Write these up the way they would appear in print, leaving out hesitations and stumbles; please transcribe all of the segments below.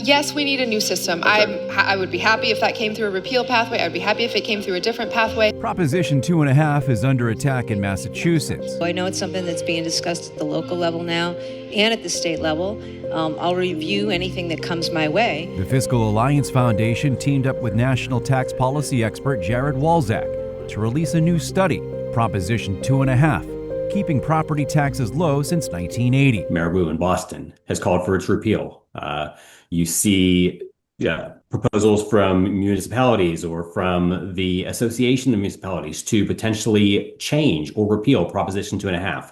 Yes, we need a new system. Okay. I would be happy if that came through a repeal pathway. I'd be happy if it came through a different pathway. Proposition 2.5 is under attack in Massachusetts. I know it's something that's being discussed at the local level now and at the state level. I'll review anything that comes my way. The Fiscal Alliance Foundation teamed up with national tax policy expert Jared Walczak to release a new study, Proposition 2.5, keeping property taxes low since 1980. Mayor Wu in Boston has called for its repeal. You see proposals from municipalities or from the Association of Municipalities to potentially change or repeal Proposition 2.5.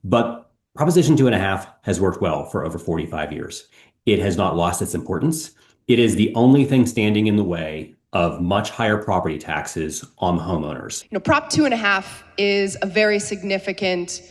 But Proposition 2.5 has worked well for over 45 years. It has not lost its importance. It is the only thing standing in the way of much higher property taxes on the homeowners. Prop 2.5 is a very significant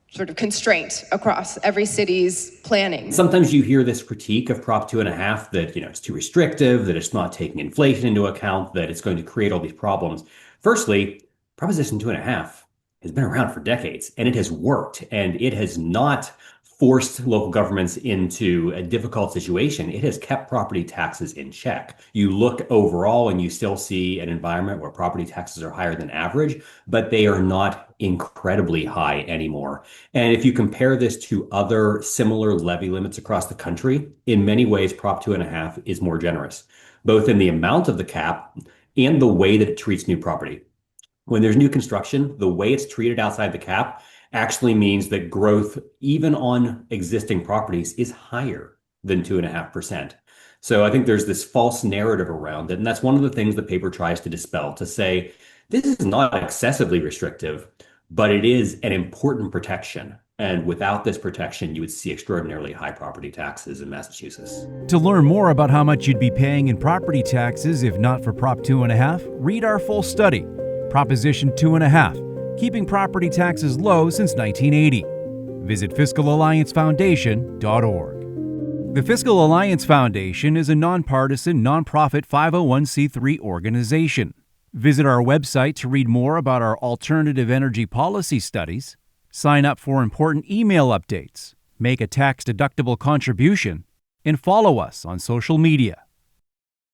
sort of constraint across every city's planning. Sometimes you hear this critique of Prop 2.5 that, it's too restrictive, that it's not taking inflation into account, that it's going to create all these problems. Firstly, Proposition 2.5 has been around for decades, and it has worked, and it has not forced local governments into a difficult situation. It has kept property taxes in check. You look overall and you still see an environment where property taxes are higher than average, but they are not incredibly high anymore. And if you compare this to other similar levy limits across the country, in many ways, Prop 2.5 is more generous, both in the amount of the cap and the way that it treats new property. When there's new construction, the way it's treated outside the cap actually means that growth, even on existing properties, is higher than 2.5%. So I think there's this false narrative around it. And that's one of the things the paper tries to dispel, to say, this is not excessively restrictive, but it is an important protection. And without this protection, you would see extraordinarily high property taxes in Massachusetts. To learn more about how much you'd be paying in property taxes if not for Prop 2.5, read our full study, Proposition 2.5. Keeping property taxes low since 1980. Visit fiscalalliancefoundation.org. The Fiscal Alliance Foundation is a nonpartisan, nonprofit 501c3 organization. Visit our website to read more about our alternative energy policy studies, sign up for important email updates, make a tax-deductible contribution, and follow us on social media.